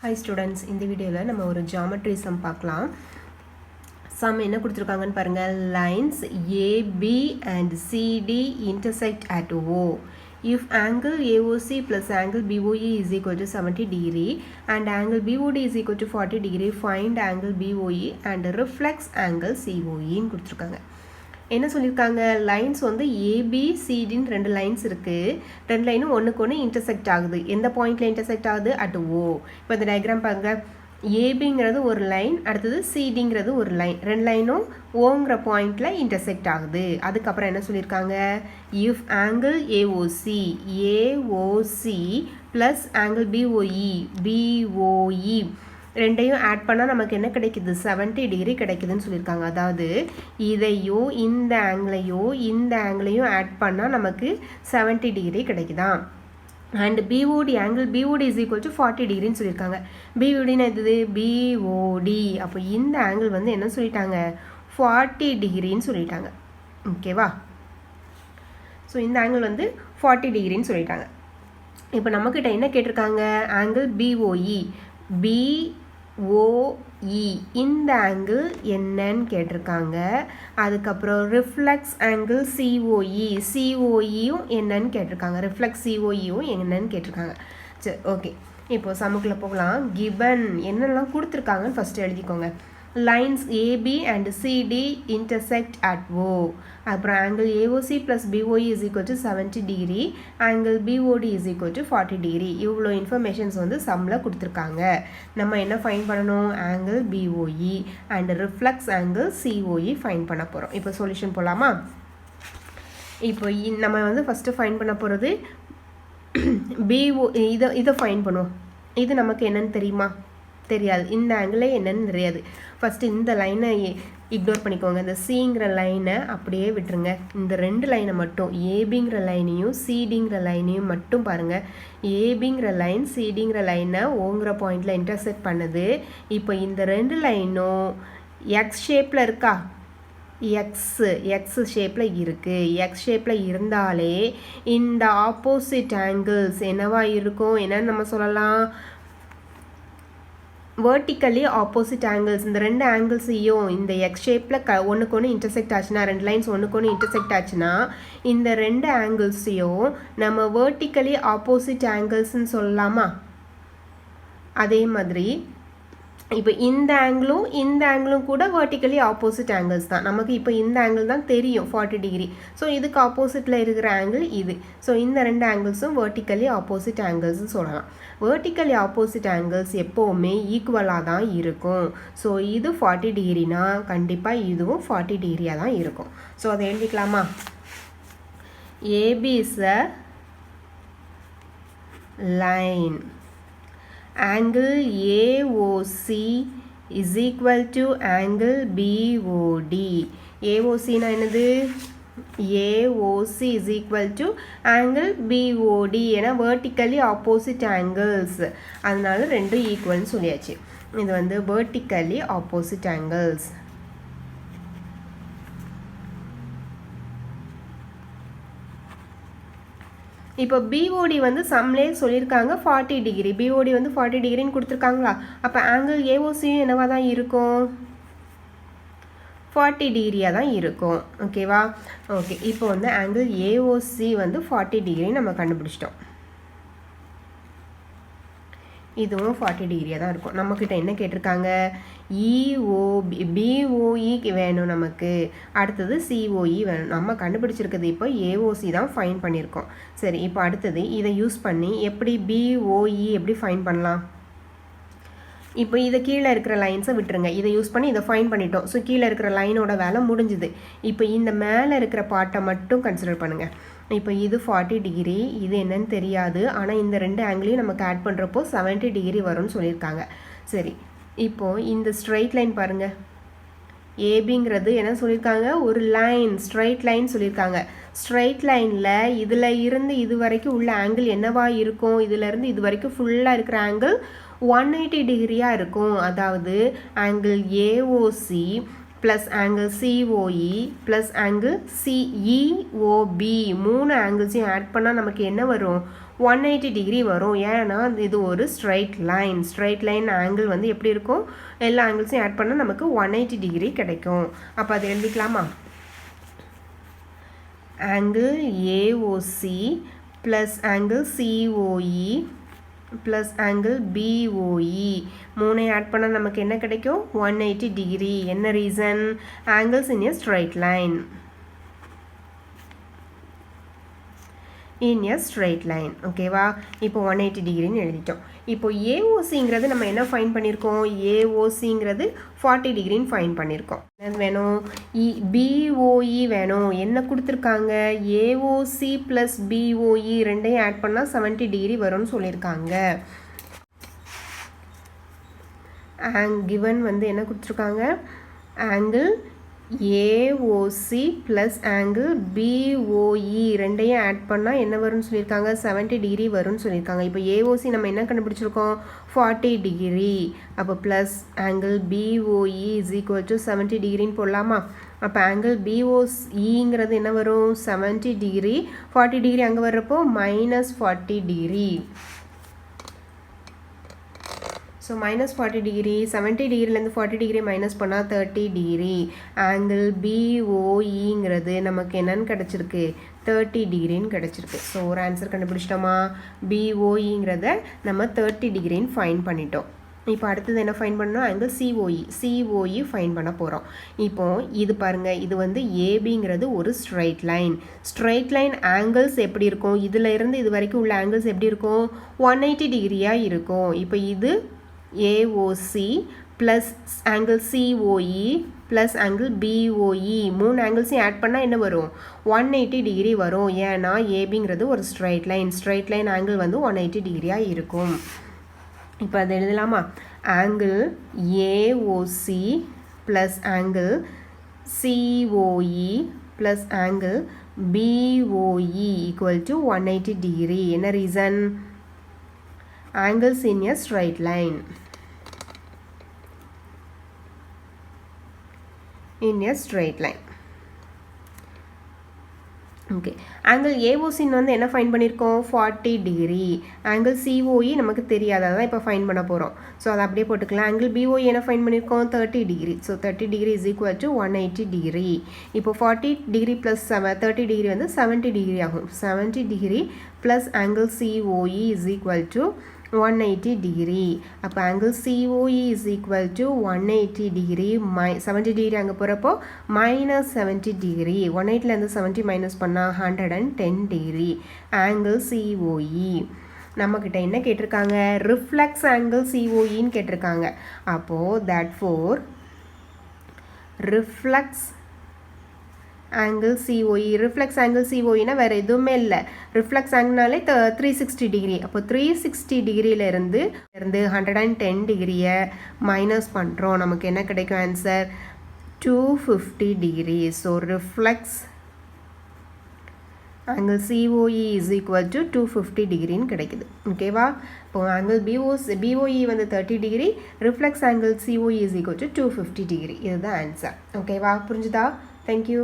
Hi students, இந்த வீடியோவில் நம்ம ஒரு geometry sum பார்க்கலாம். Sum என்ன கொடுத்துருக்காங்கன்னு பாருங்க. Lines AB and CD intersect at O. If angle AOC plus angle BOE is equal to 70 degree and angle BOD is equal to 40 degree, find angle BOE and reflex angle COE ன்னு கொடுத்துருக்காங்க. என்ன சொல்லியிருக்காங்க, lines வந்து ஏபிசிடின்னு ரெண்டு lines இருக்குது. ரெண்டு லைனும் ஒன்றுக்கு ஒன்று இன்டர்செக்ட் ஆகுது. எந்த பாயிண்டில் இன்டர்செக்ட் ஆகுது? அட் ஓ. இப்போ இந்த டயக்ராம் பாருங்கள். ஏபிங்கிறது ஒரு லைன், அடுத்தது சிடிங்கிறது ஒரு லைன். ரெண்டு லைனும் ஓங்கிற பாயிண்டில் இன்டர்செக்ட் ஆகுது. அதுக்கப்புறம் என்ன சொல்லியிருக்காங்க, if angle AOC plus angle POE ரெண்டையும் ஆட் பண்ணால் நமக்கு என்ன கிடைக்குது? 70 டிகிரி கிடைக்குதுன்னு சொல்லியிருக்காங்க. அதாவது இதையோ இந்த ஆங்கிளையும் ஆட் பண்ணால் நமக்கு 70 டிகிரி கிடைக்குதான். And angle BOD is equal to 40 டிகிரின்னு சொல்லியிருக்காங்க. பிஓடின்னு எது? பிஓடி. அப்போ இந்த ஆங்கிள் வந்து என்ன சொல்லிட்டாங்க? 40 டிகிரின்னு சொல்லிட்டாங்க. ஓகேவா? ஸோ இந்த ஆங்கிள் வந்து 40 டிகிரின்னு சொல்லிட்டாங்க. இப்போ நம்மக்கிட்ட என்ன கேட்டிருக்காங்க? ஆங்கிள் பிஓஇ இந்த ஆங்கிள் என்னன்னு கேட்டிருக்காங்க. அதுக்கப்புறம் ரிஃப்ளெக்ஸ் ஆங்கிள் சிஓஇயும் என்னன்னு கேட்டிருக்காங்க. ரிஃப்ளெக்ஸ் சிஓஇயும் என்னன்னு கேட்டிருக்காங்க. சரி, ஓகே. இப்போ சம்முக்குள்ள போகலாம். கிவன் என்னெல்லாம் கொடுத்துருக்காங்கன்னு ஃபஸ்ட்டு எழுதிக்கோங்க. Lines AB and CD intersect at O. அப்புறம் angle AOC plus BOE is equal to 70 degree, angle BOD is equal to 40 degree. இவ்வளோ இன்ஃபர்மேஷன்ஸ் வந்து சம்மில் கொடுத்துருக்காங்க. நம்ம என்ன ஃபைன் பண்ணணும்? Angle BOE and reflex angle COE find பண்ண போகிறோம். இப்போ சொல்யூஷன் போகலாமா? இப்போ நம்ம வந்து ஃபஸ்ட்டு ஃபைன் பண்ண போகிறது இதை ஃபைன் பண்ணுவோம். இது நமக்கு என்னன்னு தெரியுமா? தெரியாது. இந்த ஆங்கிளே என்னன்னு தெரியாது. ஃபஸ்ட்டு இந்த லைனை இக்னோர் பண்ணிக்கோங்க. இந்த சிங்கிற லைனை அப்படியே விட்டுருங்க. இந்த ரெண்டு லைனை மட்டும், ஏபிங்கிற லைனையும் சிடிங்கிற லைனையும் மட்டும் பாருங்கள். ஏபிங்கிற லைன் சிடிங்கிற லைனை ஓங்கிற பாயிண்டில் இன்டர்செக்ட் பண்ணுது. இப்போ இந்த ரெண்டு லைனும் எக்ஸ் ஷேப்பில் இருக்கா? எக்ஸ் ஷேப்பில் இருக்குது. எக்ஸ் ஷேப்பில் இருந்தாலே இந்த ஆப்போசிட் ஆங்கிள்ஸ் என்னவா இருக்கும்? என்னன்னு நம்ம சொல்லலாம்? Vertically opposite angles. இந்த ரெண்டு ஆங்கிள்ஸையும் இந்த எக்ஸ் ஷேப்பில் ஒன்றுக்கு ஒன்று இன்டர்செக்ட் ஆச்சுன்னா, ரெண்டு லைன்ஸ் ஒன்றுக்கு ஒன்று இன்டர்செக்ட் ஆச்சுன்னா, இந்த ரெண்டு ஆங்கிள்ஸையும் நம்ம வேர்ட்டிக்கலி ஆப்போசிட் ஆங்கிள்ஸ்ன்னு சொல்லலாமா? அதே மாதிரி இப்போ இந்த ஆங்கிளும் கூட வேர்ட்டிக்கலி ஆப்போசிட் ஆங்கிள்ஸ் தான். நமக்கு இப்போ இந்த ஆங்கிள் தான் தெரியும் 40 டிகிரி. ஸோ இதுக்கு ஆப்போசிட்டில் இருக்கிற ஆங்கிள் இது. ஸோ இந்த ரெண்டு ஆங்கிள்ஸும் வேர்ட்டிக்கலி ஆப்போசிட் ஆங்கிள்ஸ்னு சொல்லலாம். வேர்ட்டிக்கலி ஆப்போசிட் ஆங்கிள்ஸ் எப்போவுமே ஈக்குவலாக தான் இருக்கும். ஸோ இது 40 டிகிரினா கண்டிப்பாக இதுவும் 40 டிகிரியாக தான் இருக்கும். ஸோ அதை எழுதிக்கலாமா? AB is a line. Angle AOC is equal to angle BOD. AOC na என்னது? AOC is equal to angle BOD. ஏன்னா vertically opposite angles. அதனால ரெண்டும் ஈக்குவல்னு சொல்லியாச்சு. இது வந்து vertically opposite angles. இப்போ பிஓடி வந்து சம்லே சொல்லியிருக்காங்க 40 டிகிரி. பிஓடி வந்து 40 டிகிரின்னு கொடுத்துருக்காங்களா? அப்போ ஆங்கிள் ஏஓசியும் என்னவா தான் இருக்கும்? 40 டிகிரியாக தான் இருக்கும். ஓகேவா? ஓகே. இப்போ வந்து ஆங்கிள் ஏஓசி வந்து 40 டிகிரி நம்ம கண்டுபிடிச்சிட்டோம். இதுவும் 40 டிகிரியாக தான் இருக்கும். நம்மக்கிட்ட என்ன கேட்டிருக்காங்க? பிஓஇ வேணும் நமக்கு. அடுத்தது சிஓஇ வேணும். நம்ம கண்டுபிடிச்சிருக்கிறது இப்போ ஏஓசி தான் ஃபைன் பண்ணியிருக்கோம். சரி, இப்போ அடுத்தது இதை யூஸ் பண்ணி எப்படி பிஓஇ எப்படி ஃபைன் பண்ணலாம்? இப்போ இதை கீழே இருக்கிற லைன்ஸை விட்டுருங்க. இதை யூஸ் பண்ணி இதை ஃபைன் பண்ணிட்டோம். ஸோ கீழே இருக்கிற லைனோட வேலை முடிஞ்சுது. இப்போ இந்த மேலே இருக்கிற பார்ட்டை மட்டும் கன்சிடர் பண்ணுங்கள். இப்போ இது 40 டிகிரி, இது என்னன்னு தெரியாது. ஆனால் இந்த ரெண்டு ஆங்கிளையும் நமக்கு ஆட் பண்ணுறப்போ 70 டிகிரி வரும்னு சொல்லியிருக்காங்க. சரி, இப்போது இந்த ஸ்ட்ரைட் லைன் பாருங்கள். ஏபிங்கிறது என்ன சொல்லியிருக்காங்க? ஒரு லைன், ஸ்ட்ரைட் லைன் சொல்லியிருக்காங்க. ஸ்ட்ரைட் லைனில் இதில் இருந்து இது வரைக்கும் உள்ள ஆங்கிள் என்னவா இருக்கும்? இதிலேருந்து இது வரைக்கும் ஃபுல்லாக இருக்கிற ஆங்கிள் 180 டிகிரியாக இருக்கும். அதாவது angle AOC plus angle COE plus angle CEOB மூணு ஆங்கிள்ஸையும் ஆட் பண்ணால் நமக்கு என்ன வரும்? 180 டிகிரி வரும். ஏன்னா இது ஒரு ஸ்ட்ரைட் லைன் ஆங்கிள் வந்து எப்படி இருக்கும், எல்லா ஆங்கிள்ஸையும் ஆட் பண்ணால் நமக்கு 180 டிகிரி கிடைக்கும். அப்போ அதை எழுதிக்கலாமா? Angle AOC plus angle COE plus angle BOE மூணையும் ஆட் பண்ணால் நமக்கு என்ன கிடைக்கும்? 180 டிகிரி. என்ன reason? Angles in a straight line. ஓகேவா? இப்போ 180 டிகிரின்னு எழுதிட்டோம். இப்போ ஏஓசிங்கிறது நம்ம என்ன ஃபைன் பண்ணியிருக்கோம்? ஏஓசிங்கிறது 40 டிகிரின்னு ஃபைன் பண்ணியிருக்கோம். என்ன வேணும்? பிஓஇ வேணும். என்ன கொடுத்துருக்காங்க? ஏஓசி ப்ளஸ் பிஓஇ ரெண்டையும் ஆட் பண்ணால் 70 டிகிரி வரும்னு சொல்லியிருக்காங்க. கிவன் வந்து என்ன கொடுத்துருக்காங்க? Angle AOC plus angle POE ரெண்டையும் ஆட் பண்ணால் என்ன வரும்னு சொல்லியிருக்காங்க? 70 டிகிரி வரும்னு சொல்லியிருக்காங்க. இப்போ ஏஓசி நம்ம என்ன கண்டுபிடிச்சிருக்கோம்? 40 டிகிரி. அப்போ plus angle POE is equal to 70 டிகிரின்னு போடலாமா? அப்போ ஆங்கிள் பிஓஇங்கிறது என்ன வரும்? 70 டிகிரி. 40 டிகிரி அங்கே வர்றப்போ -40 degree. So -40 degree. 70 டிகிரிலேருந்து 40 degree minus பண்ணால் 30 டிகிரி. ஆங்கிள் பிஓஇங்கிறது நமக்கு என்னன்னு கிடச்சிருக்கு? 30 டிகிரின்னு கிடச்சிருக்கு. ஸோ ஒரு ஆன்சர் கண்டுபிடிச்சிட்டோமா? பிஓஇங்கிறத நம்ம 30 டிகிரின்னு ஃபைன் பண்ணிட்டோம். இப்போ அடுத்தது என்ன ஃபைன் பண்ணோம்? ஆங்கிள் சிஓஇ ஃபைன் பண்ண போகிறோம். இப்போது இது பாருங்கள், இது வந்து ஏபிங்கிறது ஒரு ஸ்ட்ரைட் லைன் ஆங்கிள்ஸ் எப்படி இருக்கும்? இதில் இருந்து இது வரைக்கும் உள்ள ஆங்கிள்ஸ் எப்படி இருக்கும்? 180 டிகிரியாக இருக்கும். இப்போ இது AOC plus angle COE plus angle POE மூணு ஆங்கிள்ஸையும் ஆட் பண்ணால் என்ன வரும்? 180 டிகிரி வரும். ஏன்னா ஏபிங்கிறது ஒரு ஸ்ட்ரைட் லைன் ஆங்கிள் வந்து 180 டிகிரியாக இருக்கும். இப்போ அதை எழுதலாமா? Angle AOC plus angle COE plus angle BOE equal to 180 degree. என்ன reason? angles in a straight line. Okay, angle ஏஓசின்னு வந்து என்ன ஃபைன் பண்ணியிருக்கோம்? 40 டிகிரி. ஆங்கிள் சிஓஇ நமக்கு தெரியாது, அதான் இப்போ ஃபைன் பண்ண போகிறோம். ஸோ அதை அப்படியே போட்டுக்கலாம். ஆங்கிள் பிஓஇ என்ன ஃபைன் பண்ணியிருக்கோம்? 30 degree. So 30 degree is equal to 180 degree. இப்போ 40 டிகிரி ப்ளஸ் 30 டிகிரி வந்து 70 டிகிரி ஆகும். 70 degree plus angle COE is equal to 180 degree. அப்போ angle COE is equal to 180 degree 70 degree அங்கே போகிறப்போ -70 டிகிரி. 180லேருந்து 70 மைனஸ் பண்ணால் 110 degree. Angle COE நம்மக்கிட்ட என்ன கேட்டிருக்காங்க? ரிஃப்ளெக்ஸ் ஆங்கிள் சிஓஇன்னு கேட்டிருக்காங்க. அப்போது therefore reflex angle COE. Reflex angle சிஓஇனா வேறு எதுவுமே இல்லை. ரிஃப்ளெக்ஸ் ஆங்கிள்னாலே 360 டிகிரி. அப்போ 360 டிகிரியிலேருந்து 110 டிகிரியை மைனஸ் பண்ணுறோம். நமக்கு என்ன கிடைக்கும்? Answer 250 degree. So reflex angle COE is equal to 250 டிகிரின்னு கிடைக்குது. ஓகேவா? இப்போ ஆங்கிள் பிஓஇ வந்து 30 degree, reflex angle COE is equal to 250 degree. இதுதான் ஆன்சர். ஓகேவா? புரிஞ்சுதா? தேங்க்யூ.